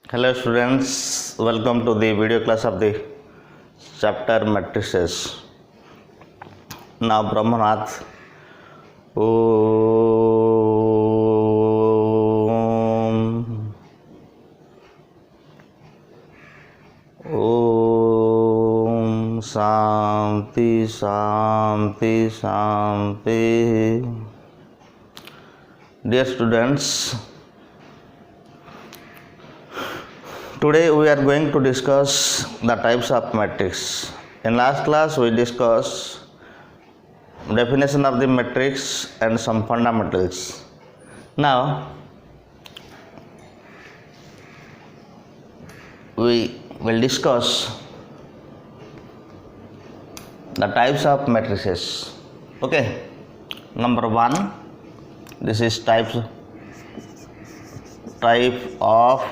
Hello students, welcome to the video class of the chapter matrices. Now Brahmanath. Om Shanti Shanti Shanti. Dear students, today we are going to discuss the types of matrix. In last class we discussed definition of the matrix and some fundamentals. Now we will discuss the types of matrices. Okay, number one, this is type of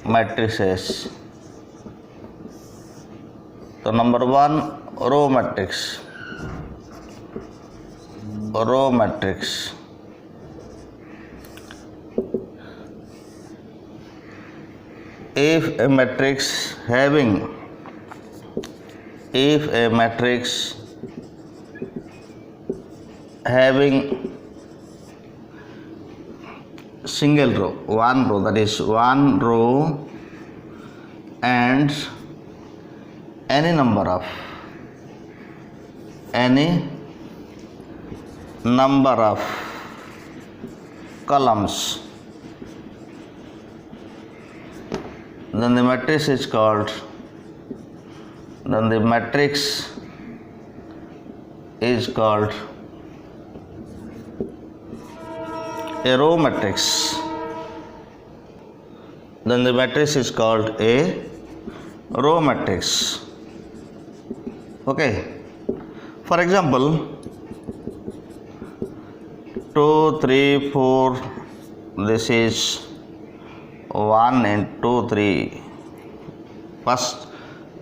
matrices. So number one, row matrix. Row matrix. If a matrix having single row, one row, that is one row and any number of columns, then the matrix is called a row matrix. Then the matrix is called a row matrix. Okay. For example, 2, 3, 4. This is 1 and 2, 3. First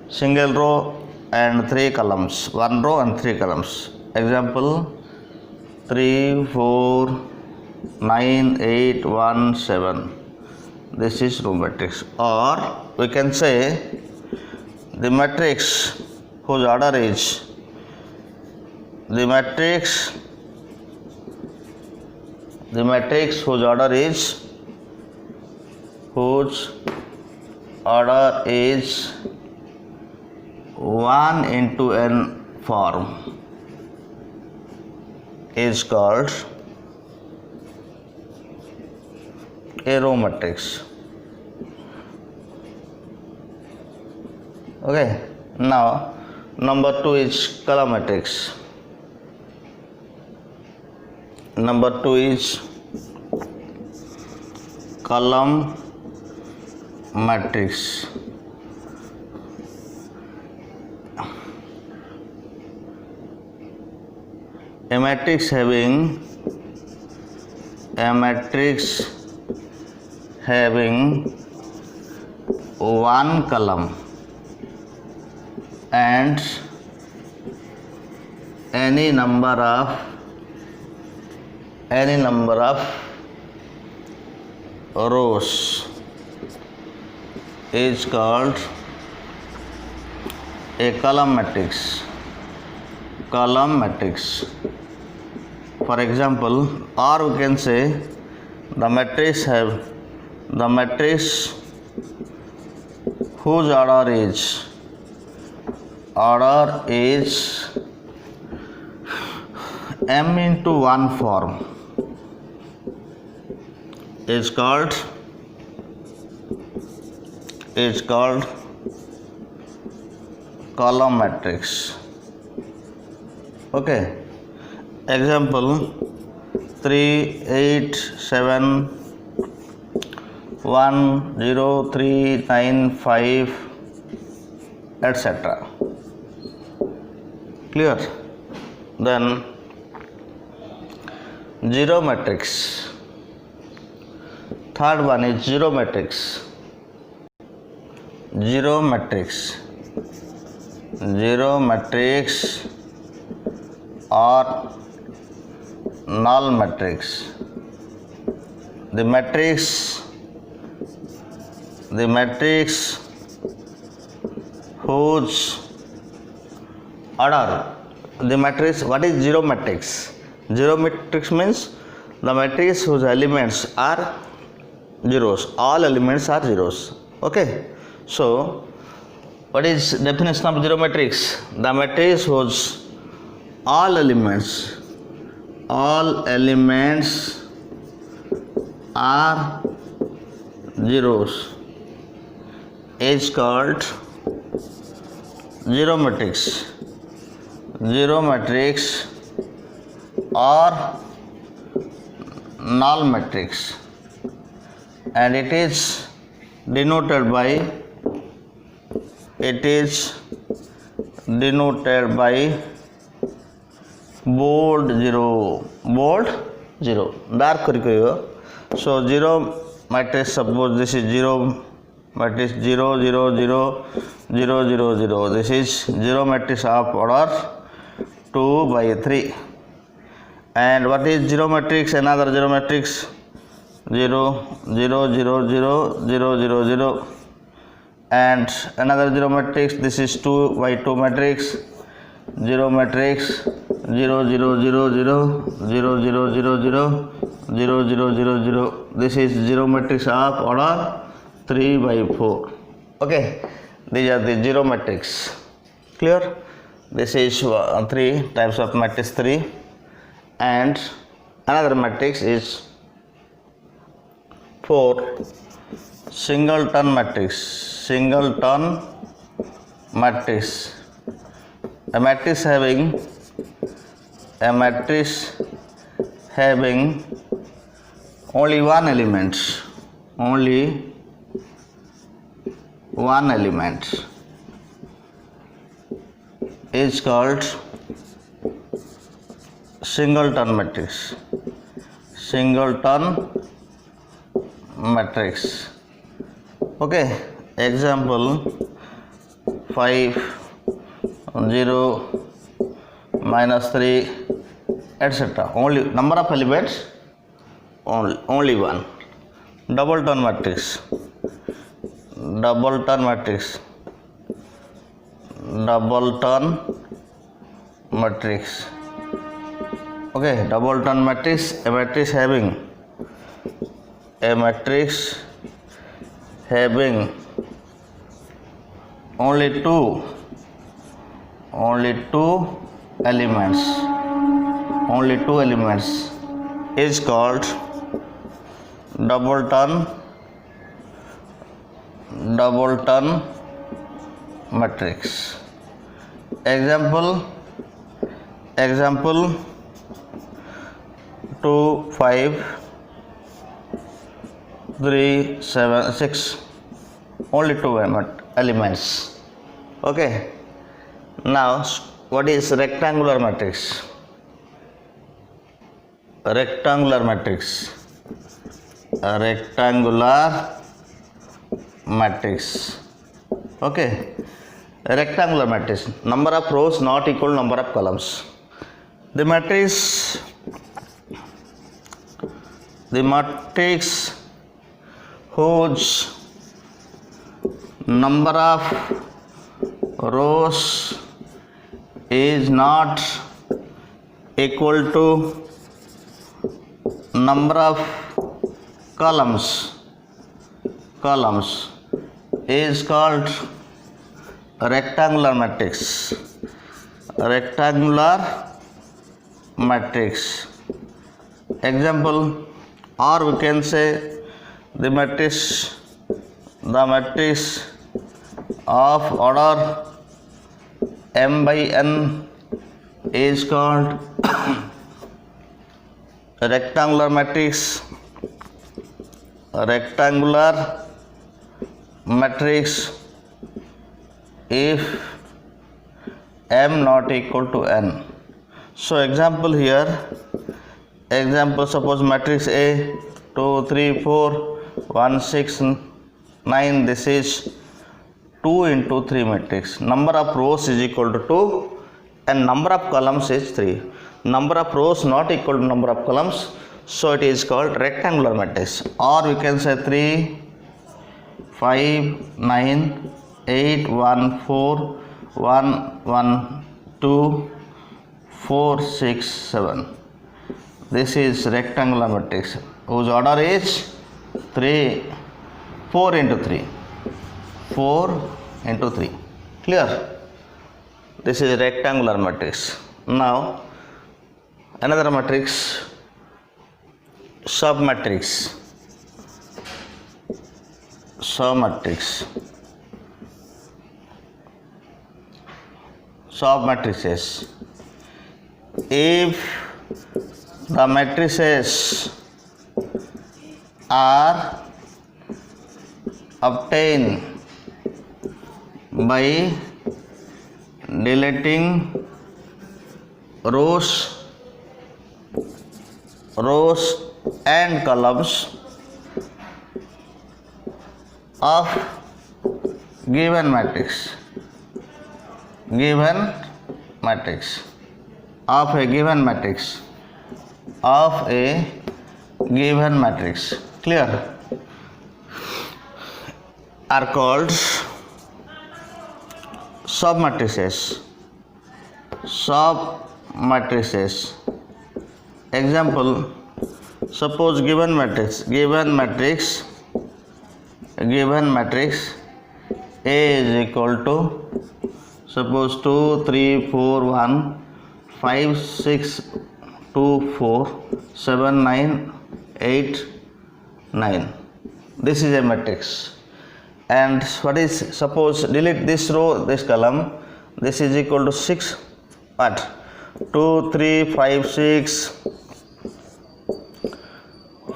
single row and 3 columns. One row and 3 columns. Example 3, 4, 9, 8, 1, 7. This is row matrix. Or we can say the matrix whose order is whose order is 1 into n form is called a row matrix. Okay. Now number 2 is column matrix. Number 2 is column matrix. A matrix having one column and any number of rows is called a column matrix. For example, or we can say the matrix whose order is m into 1 form is called column matrix. Okay. Example 3, 8, 7, 1, 0, 3, 9, 5, etc. Clear? Then zero matrix. Third one is zero matrix. Zero matrix or null matrix. The matrix the matrix whose order, the matrix, what is zero matrix? Zero matrix means the matrix whose elements are zeros, all elements are zeros. Okay, so what is definition of zero matrix? The matrix whose all elements are zeros is called zero matrix. Zero matrix or null matrix, and it is denoted by bold zero, dark kariyo. So zero matrix, suppose this is zero matrix 0 0 0 0 0 0, this is zero matrix of order 2 by 3. And what is zero matrix? Another zero matrix 0 0 0 0 0 0 0, and another zero matrix, this is 2 by 2 matrix, zero matrix 0 0 0 0 0 0 0 0 0 0 0 0, this is zero matrix of order 3 by 4. Okay, these are the zero matrix. Clear? This is 3 types of matrix 3, and another matrix is 4 singleton matrix. A matrix having only one element is called singleton matrix. Okay, example 5 0 -3 etc. Only number of elements only one. Doubleton matrix. Okay, doubleton matrix, a matrix having only two elements is called doubleton matrix. Example 2 5 3 7 6, only two elements. Okay, now what is rectangular matrix? A rectangular matrix, okay, a rectangular matrix, number of rows not equal to number of columns. The matrix whose number of rows is not equal to number of columns is called rectangular matrix. Example, or we can say the matrix of order m by n is called rectangular matrix if m not equal to n. So example here, suppose matrix A 2 3 4 1 6 9, this is 2 into 3 matrix. Number of rows is equal to 2 and number of columns is 3. Number of rows not equal to number of columns, so it is called rectangular matrix. Or we can say 3 5 9 8 1 4 1 1 2 4 6 7. This is rectangular matrix whose order is 4 into 3. 4 into 3. Clear? This is rectangular matrix. Now another matrix, submatrix. Submatrices. If the matrices are obtained by deleting rows and columns of given matrix clear, are called submatrices. Example, suppose given matrix A is equal to, suppose 2 3 4 1 5 6 2 4 7 9 8 9. This is a matrix. And what is, suppose delete this row, this column, this is equal to 6 what 2 3 5 6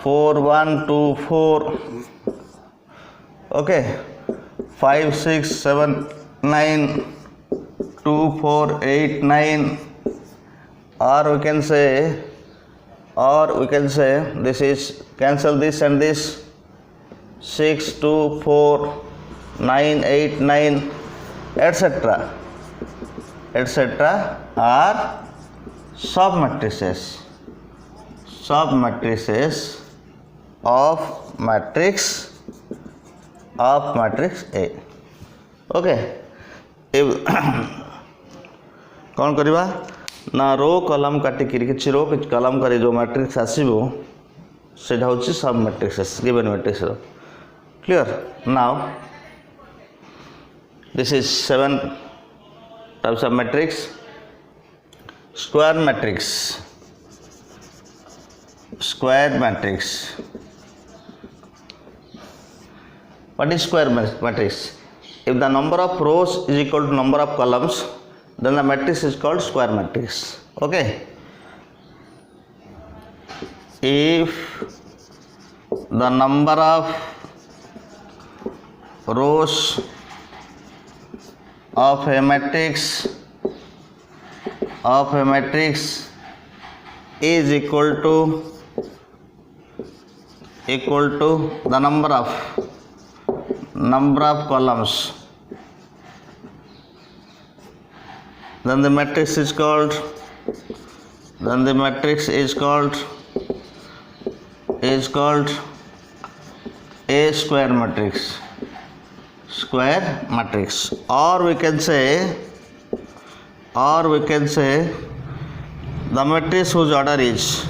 4 1 2 4, okay, 5 6 7 9 2 4 8 9, or we can say this is, cancel this and this, 6 2 4 9 8 9 etc. are submatrices of matrix A. Okay, कौन करवा ना रो कलम काटिकी किसी रो कलम कर जो matrix आसो से सब matrix given matrix. Clear? Now this is 7 types of matrix. Square matrix. What is square matrix? If the number of rows is equal to number of columns, then the matrix is called square matrix. Okay, if the number of rows of a matrix is equal to the number of columns, then the matrix is called a square matrix. Or we can say the matrix whose order is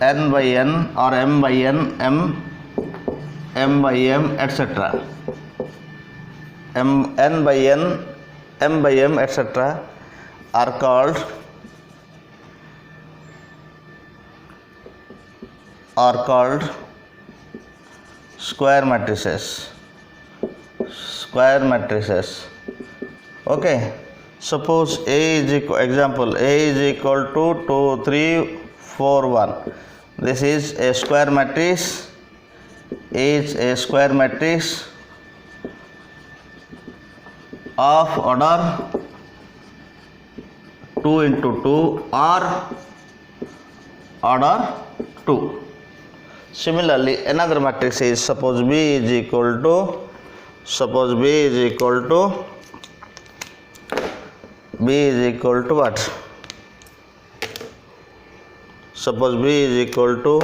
n by n or m by n, m by m etc. n by n, m by m etc. are called square matrices. Okay, suppose A is equal to 2 3 4 1. This is a square matrix. Of order 2 into 2 or order 2. Similarly, another matrix is, suppose B is equal to what? suppose B is equal to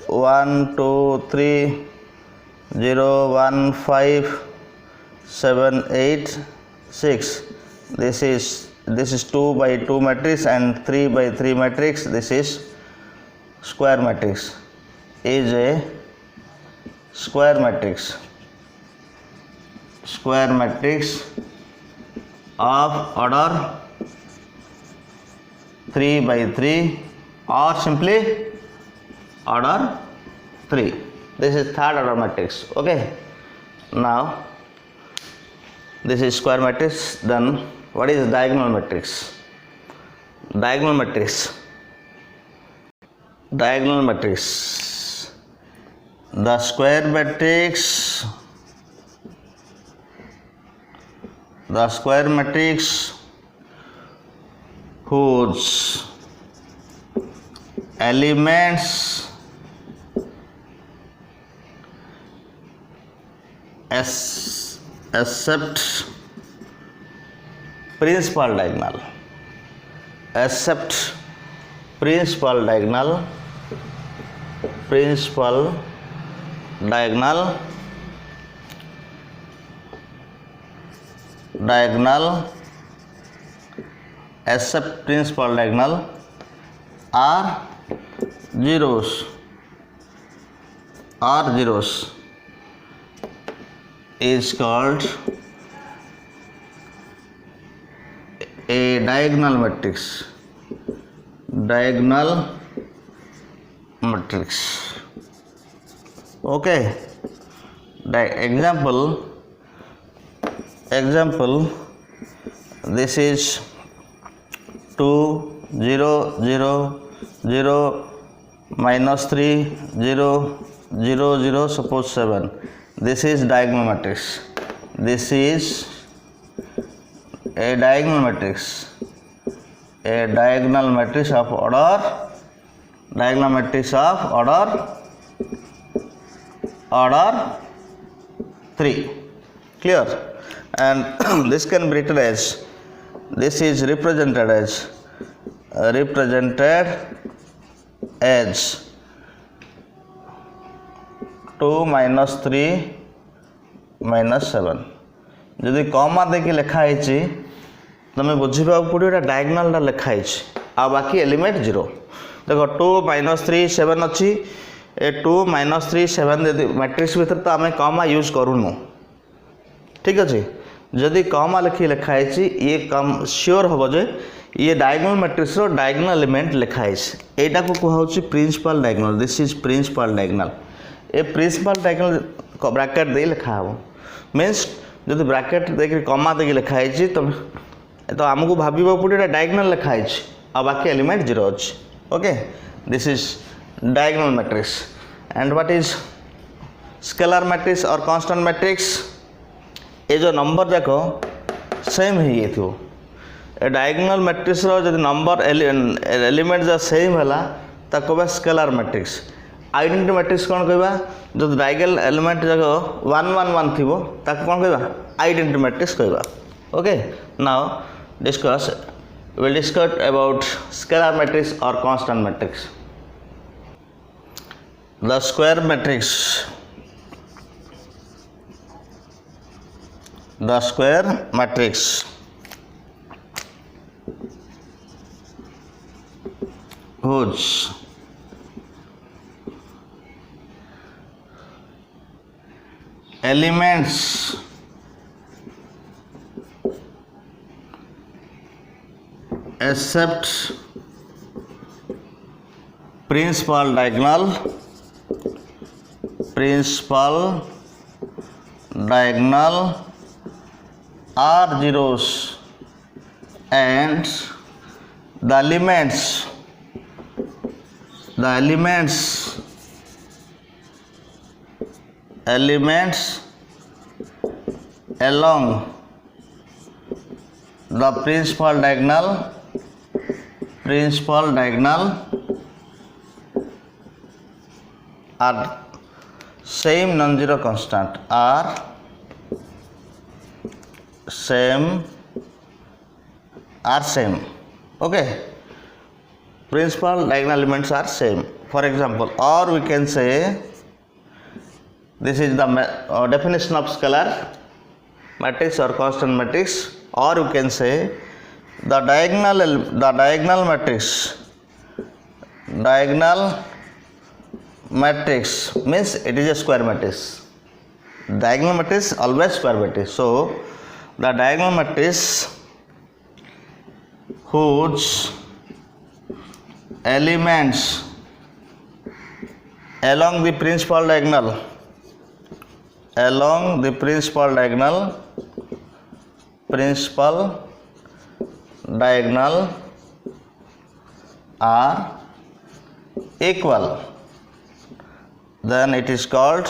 1 2 3 0 1 5 7 8 6. This is 2 by 2 matrix and 3 by 3 matrix. This is square matrix, is a square matrix of order 3 by 3 or simply order 3. This is third order matrix. Okay, now this is square matrix. Then what is diagonal matrix? Diagonal matrix, the square matrix whose elements accept principal diagonal, are zeros is called a diagonal matrix. Okay, example, this is 2 0 0 0 minus 3 0 0 0, suppose 7. This is diagonal matrix. This is a diagonal matrix of order 3. Clear? And this can be written as, this is represented as 2 minus 3 minus 7. जदि comma देखिए लिखा है तुम्हें बुझा पड़ो ये diagonal लिखाई आ बाकी एलिमेंट 0. देखो 2 minus 3 7 अच्छी, 2 minus 3 7 मैट्रिक्स भीतर तो आम कॉमा यूज करूँ. ठीक अच्छे, जदि कॉमा लिखाई ये कम श्योर हम जे ये डायगोनल मैट्रिक्स रो डायगोनल एलिमेंट लिखाई. एटा को कहूँ principal diagonal. This is principal diagonal. A principal diagonal bracket दे लिखा हम मीन्स जब ब्रैकेट देखिए कमा देखिए लिखाई तो आमको भाव पड़े डायगोनल लिखाई आ बाकी एलिमेंट 0 अच्छी. Okay, this is diagonal matrix. And what is scalar matrix और कांस्टेंट मैट्रिक्स? ये जो नंबर जाक सेम हो डायगोनल मैट्रिक्स रो जब नंबर एलिमेंट जो सेम है कहवा स्केलर मैट्रिक्स. आइडेंटिटी मैट्रिक्स कौन कहवा? जो डायगोनल एलिमेंट जाक 1 1 1 थी ताको कौन कहवा? आइडेंटिटी मैट्रिक्स कहवा. Okay, now we'll discuss about scalar matrix or constant matrix. The square matrix whose elements accept principal diagonal are zeros and the elements along the principal diagonal are same non-zero constant are same. Okay, principal diagonal elements are same. For example, or we can say this is the definition of scalar matrix or constant matrix, or you can say the diagonal matrix means it is a square matrix. Diagonal matrix always square matrix. So the diagonal matrix whose elements along the principal diagonal are equal, then it is called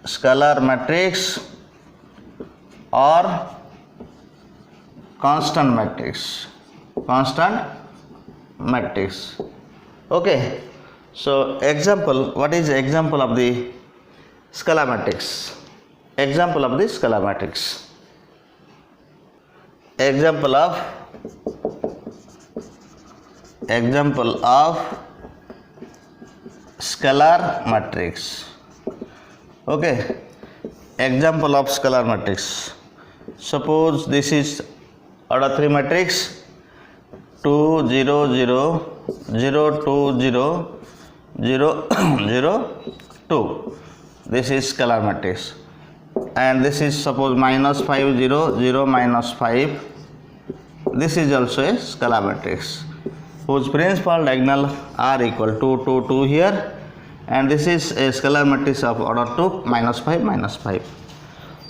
scalar matrix or constant matrix. Okay, so example, what is example of the scalar matrix? Example of scalar matrix Okay, example of scalar matrix. Suppose this is order 3 matrix 2 0 0 0 2 0 0 0 2. This is scalar matrix, and this is suppose minus 5 0 0 minus 5. This is also a scalar matrix whose principal diagonal are equal to 2 2 here, and this is a scalar matrix of order 2 minus 5 minus 5.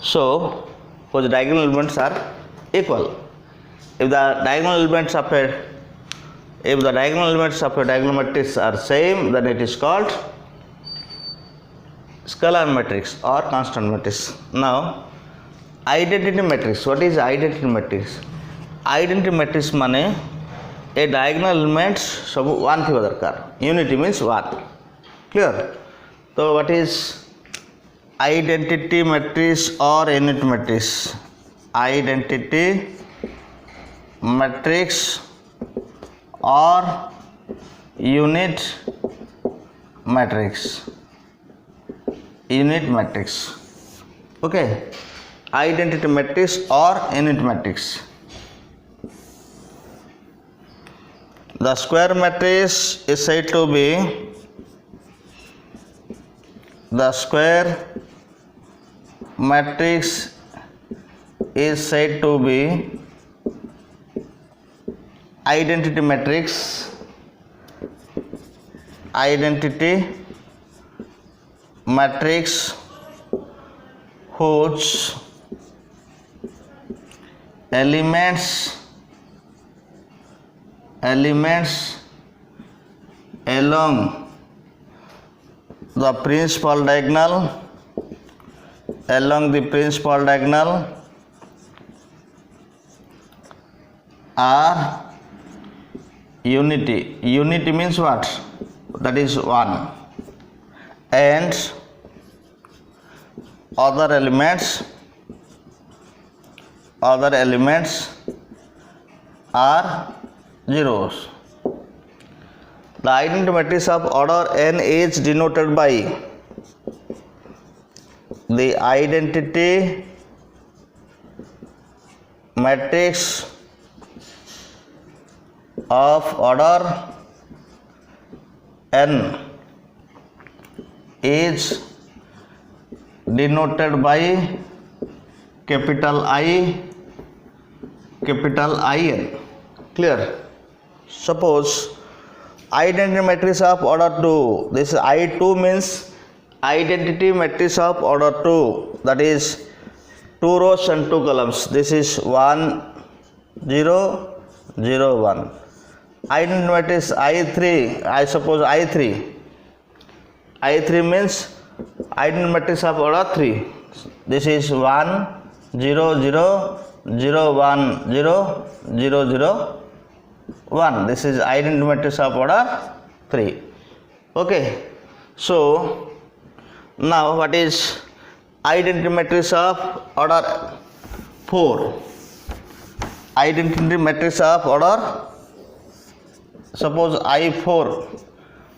So whose diagonal elements are equal. If the diagonal elements of a diagonal matrix are same, then it is called scalar matrix or constant matrix. Now identity matrix. What is identity matrix? Identity matrix माने a diagonal elements सब one थिबा दरकार. Unity means one. Clear? So what is identity matrix or unit matrix? Identity matrix or unit matrix. Okay, identity matrix or unit matrix. The square matrix is said to be identity matrix whose elements along the principal diagonal are unity. Unity means what? That is one. And other elements are zeros. The identity matrix of order n is denoted by the identity matrix of order n is denoted by capital I, capital IN. Clear? Suppose identity matrix of order 2. This I2 means identity matrix of order 2, that is 2 rows and 2 columns. This is 1 0 0 1. Identity matrix I3. I suppose I3 means identity matrix of order 3. This is 1 0 0 0 1 0 0 0 1. This is identity matrix of order 3. Okay, so Now what is identity matrix of order 4? Identity matrix of order, suppose I4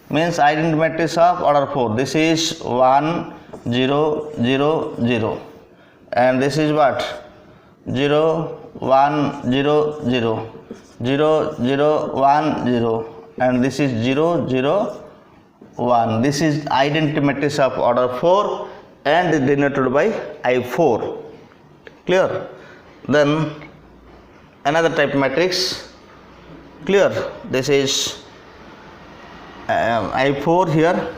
means identity matrix of order 4. This is 1 0 0 0 and this is what 0 1 0 0 0 0 1 0 and this is 0 0 1. This is identity matrix of order 4 and denoted by I4. Clear? Then another type matrix. Clear? This is I4 here.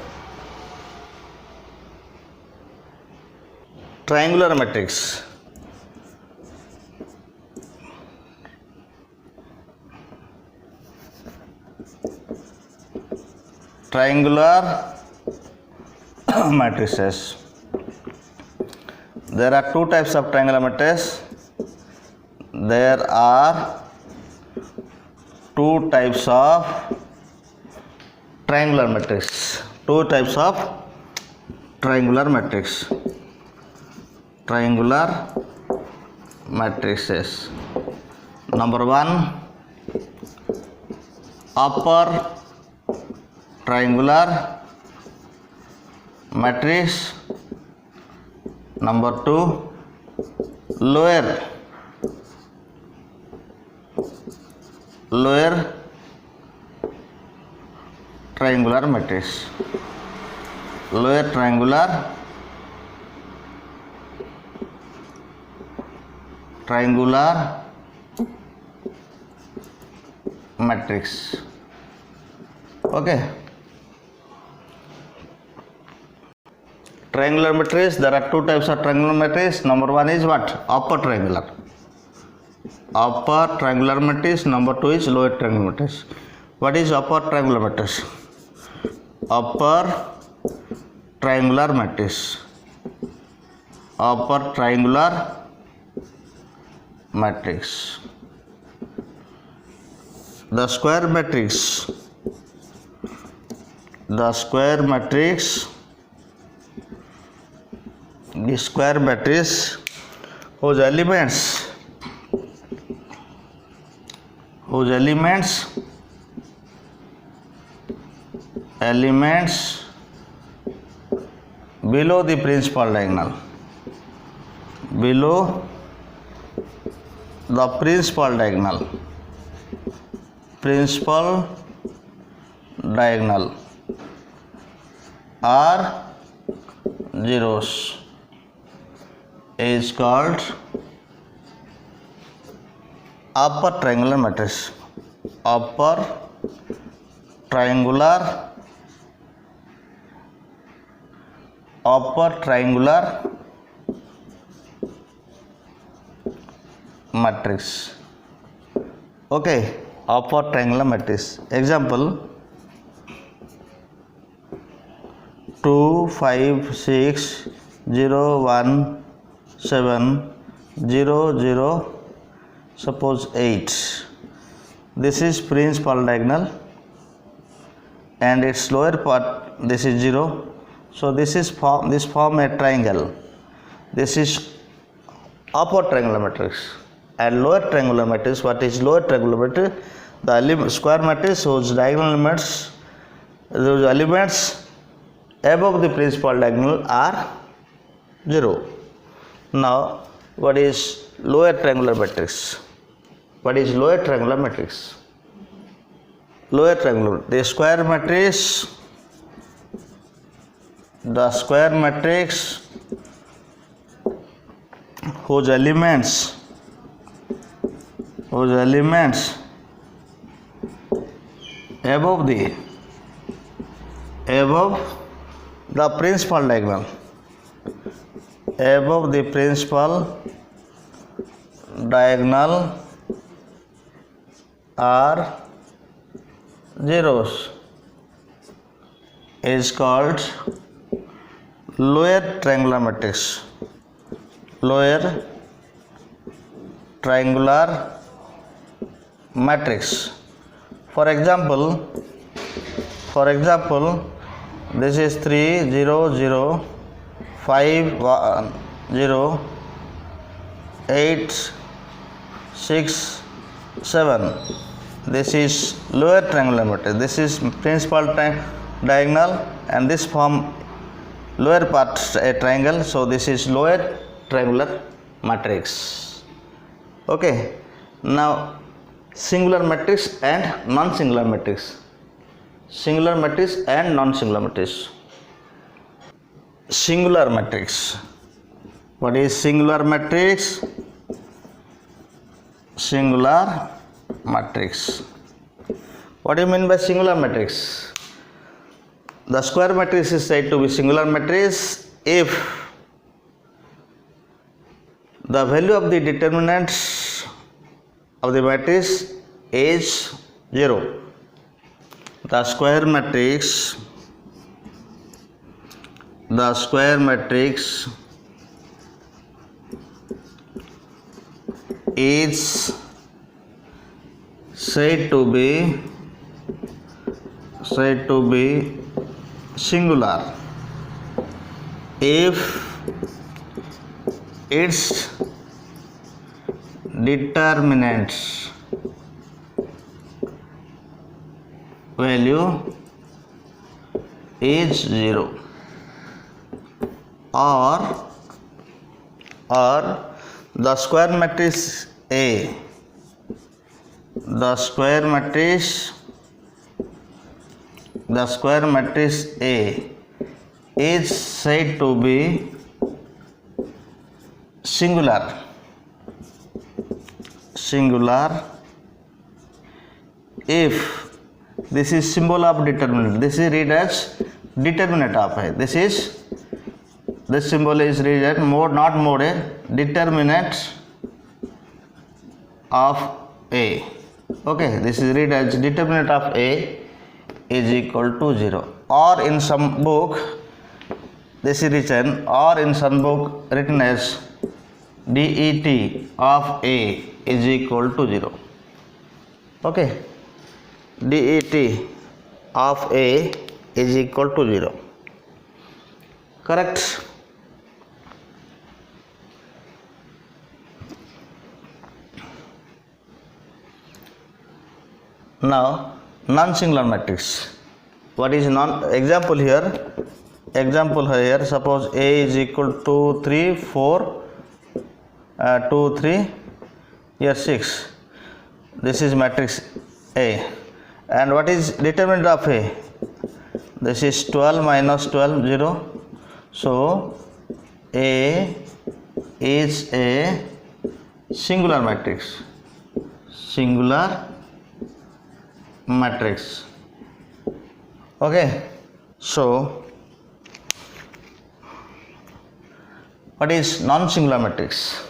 Triangular matrix. Triangular matrices. There are two types of triangular matrices. There are two types of triangular matrix. Two types of triangular matrix. Triangular matrices. Number 1, upper triangular matrix. Number 2, lower triangular matrix. Lower triangular matrix. Okay. Triangular matrix, there are two types of triangular matrix. Number 1 is what? Upper triangular matrix. Number 2 is lower triangular matrix. What is upper triangular matrix? Upper triangular matrix. Upper triangular matrix. The square matrix. The square matrix whose elements below the principal diagonal. Below the principal diagonal are zeros is called upper triangular matrix. Upper triangular matrix. Okay, upper triangular matrix. Example: 2 5 6 0 1 7 0 0, suppose 8. This is principal diagonal and its lower part, this is 0. So this form a triangle. This is upper triangular matrix. And lower triangular matrix, what is lower triangular matrix? The square matrix whose diagonal elements, those elements above the principal diagonal are 0. Now, what is lower triangular matrix? What is lower triangular matrix? Lower triangular, the square matrix whose elements above the principal diagonal, are zeros is called lower triangular matrix. Lower triangular matrix. For example, this is 3 0 0 5 0 8 6 7. This is lower triangular matrix. This is principal diagonal and this form lower part a triangle, so this is lower triangular matrix. Okay, now singular matrix and non-singular matrix. Singular matrix and non-singular matrix. Singular matrix. What is singular matrix? Singular matrix. What do you mean by singular matrix? The square matrix is said to be singular matrix if the value of the determinants of the matrix is 0. The square matrix is said to be singular if its determinants value is 0, or the square matrix A is said to be singular if this is symbol of determinant. This is read as determinant of A. This symbol is read as not mode A, determinant of A. Okay, this is read as determinant of A is equal to 0, or in some book this is written, or in some book written as det of A is equal to 0. Okay, det of A is equal to 0. Correct? Now non-singular matrix. What is example here? Suppose A is equal to 3 4 2 3 here 6. This is matrix A, and what is determinant of A? This is 12 minus 12 0. So A is a singular matrix. Okay, so what is non-singular matrix?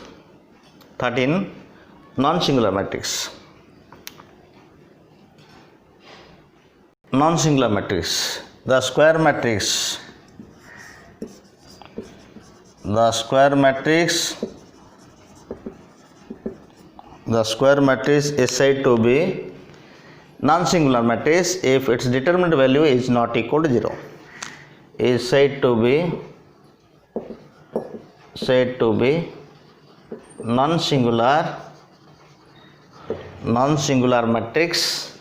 13. Non-singular matrix. Non-singular matrix. The square matrix is said to be non-singular matrix if its determinant value is not equal to 0. Is said to be non-singular matrix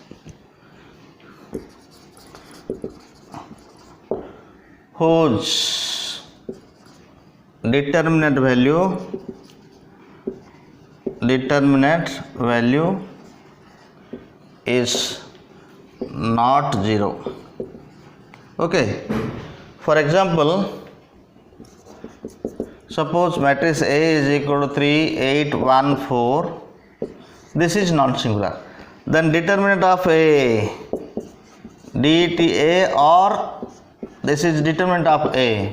whose determinant value is not 0. Okay, for example, suppose matrix A is equal to 3 8 1 4. This is non-singular. Then determinant of A deta, or this is determinant of A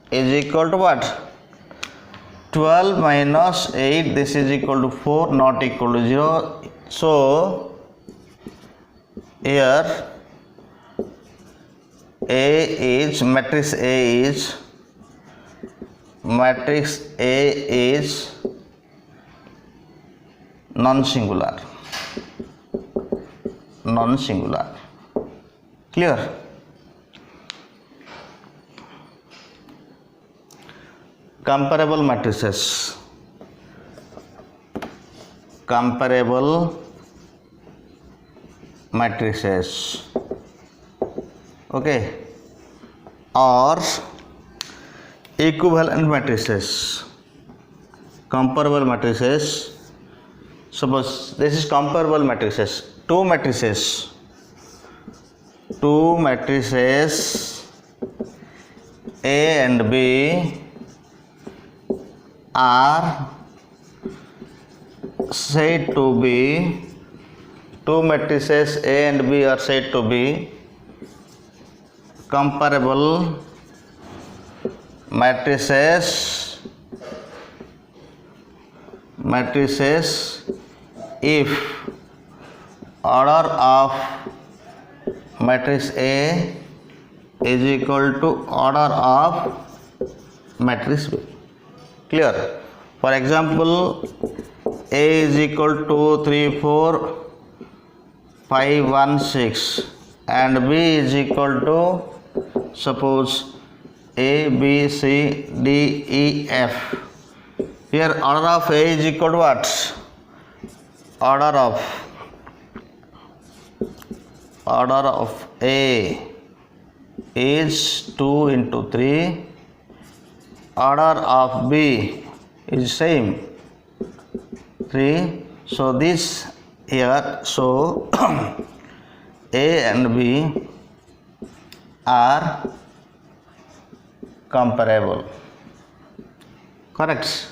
is equal to what? 12 minus 8. This is equal to 4, not equal to 0. So here matrix A is non-singular. Clear? comparable matrices. Comparable matrices, okay, or equivalent matrices. Comparable matrices, suppose this is comparable matrices, two matrices A and B are said to be, two matrices A and B are said to be comparable matrices if order of matrix A is equal to order of matrix B. Clear? For example, A is equal to 3, 4, 5, 1, 6 and B is equal to, suppose, A, B, C, D, E, F. Here order of A is equal to what? Order of A is 2 into 3. Order of B is same, 3. So this here, so A and B are comparable. Correct?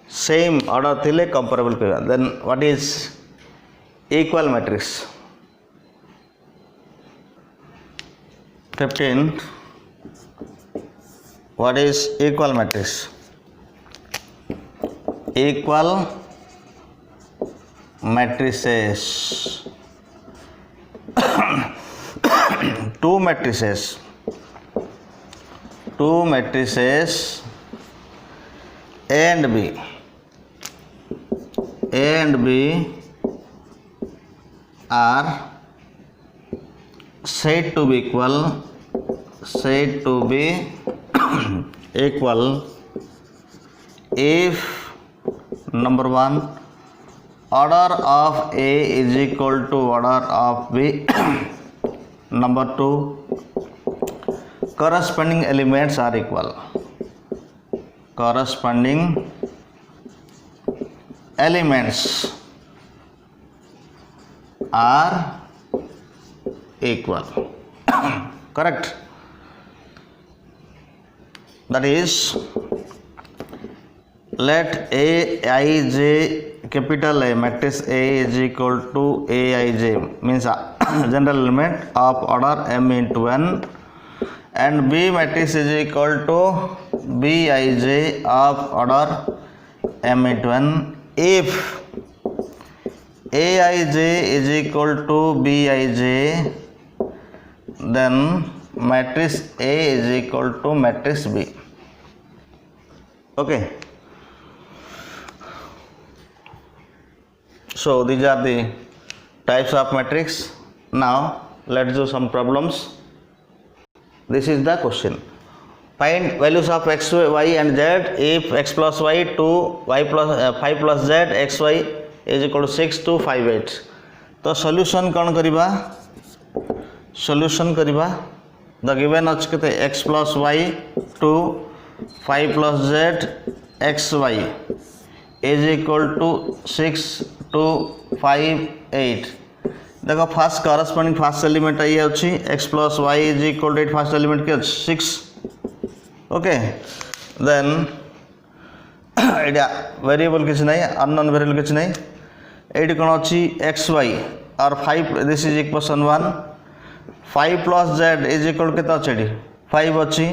Same order thile comparable kariba. Then what is equal matrix? 15. What is equal matrix? Equal matrices. Two matrices A and B are said to be equal if, number 1, order of A is equal to order of B. Number 2, corresponding elements are equal. Corresponding elements are equal. Correct? That is, let Aij, capital A, matrix A is equal to Aij, means general element of order m into n, and B matrix is equal to Bij of order m into n if Aij is equal to Bij, then matrix A is equal to matrix B. Okay. So these are the types of matrix. Now let's do some problems. This is the question. Find values of x, y and z if x plus y 2, y plus 5 plus z, xy is equal to 6 to 5, 8. तो solution कौन करिबा? Solution करिबा. The given अछि केते x plus y 2, 5 plus z, xy is equal to 6 to 5, 8. देखो first corresponding first element ये अछि x plus y is equal to 8. First element के 6. ओके, देन एटा वेरिएबल किछ नै, अननोन वेरिएबल किछ नै. एटी कोन अछि xy और 5, this is equation 1. 5 plus z is equal to केता अछि 5 अछि,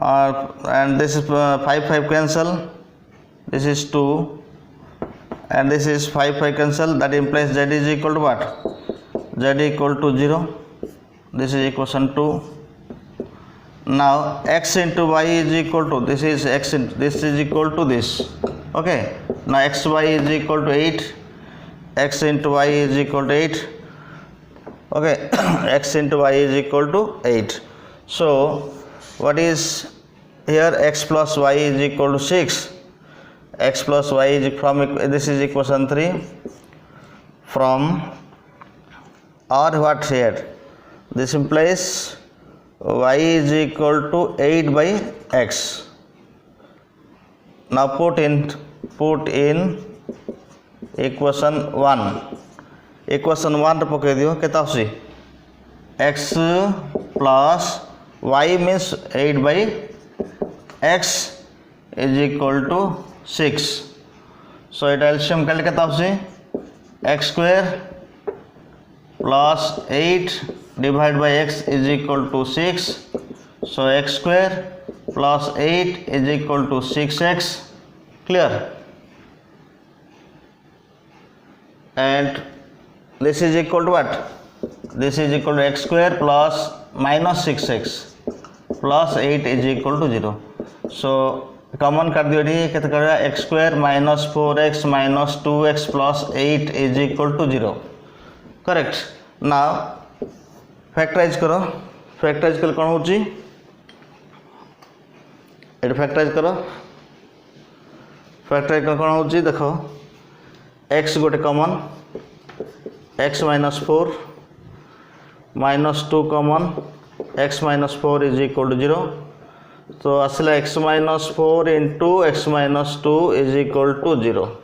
and this is 5 cancel, this is 2, and this is 5 cancel, that implies z is equal to what? Z equal to 0. This is equation 2. Now x into y is equal to, this is x into, this is equal to this. Okay, now xy is equal to 8, x into y is equal to 8. Okay, x into y is equal to 8. So what is here x plus y is equal to 6. X plus y is from, this is equation 3 from, or what here, this implies y is equal to 8 by x. Now put in equation 1. Equation 1 रे पके दियो केता होसी x plus y means 8 by x is equal to 6. So it LCM कल केता होसी x square plus 8 divided by x is equal to 6. So x square plus 8 is equal to 6x. Clear? And this is equal to what? This is equal to x square plus minus 6x plus 8 is equal to 0. So common कर दियो D कितना करेगा x square minus 4x minus 2x plus 8 is equal to 0. Correct? Now factorize करो. Factorize कल कौन होची? Eight factorize करो. Factorize कल कौन होची देखो. x गोटे common. x minus 4 minus 2 common. x minus 4 is equal to 0. So asla x minus 4 into x minus 2 is equal to 0.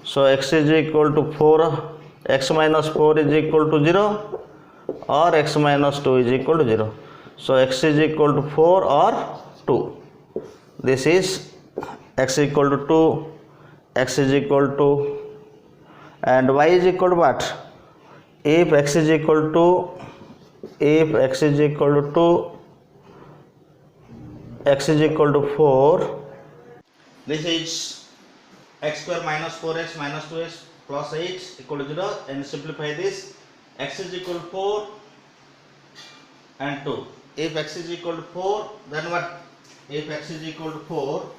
So x is equal to 4. X minus 4 is equal to 0 or x minus 2 is equal to 0. So x is equal to 4 or 2. This is x equal to 2, x is equal to, and y is equal to what? If x is equal to 2, x is equal to 4, this is x square minus 4x minus 2x plus 8 equal to 0, and simplify this. X is equal to 4 and 2. If x is equal to 4, then what? If x is equal to 4,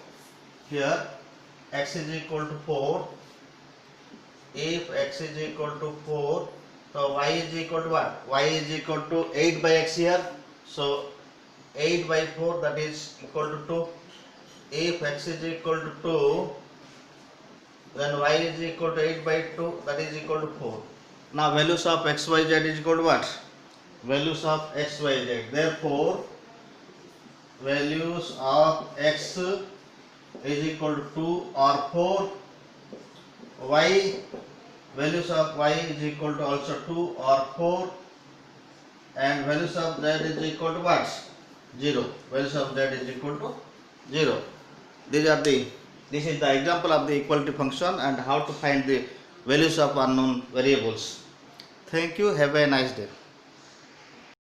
here x is equal to 4. If x is equal to 4, so y is equal to what? Y is equal to 8 by x here. So 8 by 4, that is equal to 2. If x is equal to 2, then y is equal to 8 by 2, that is equal to 4. Now values of x, y, z is equal to what? Values of x, y, z. Therefore, values of x is equal to 2 or 4. Y, values of y is equal to also 2 or 4. And values of z is equal to what? 0. Values of z is equal to 0. This is the example of the equality function and how to find the values of unknown variables. Thank you. Have a nice day.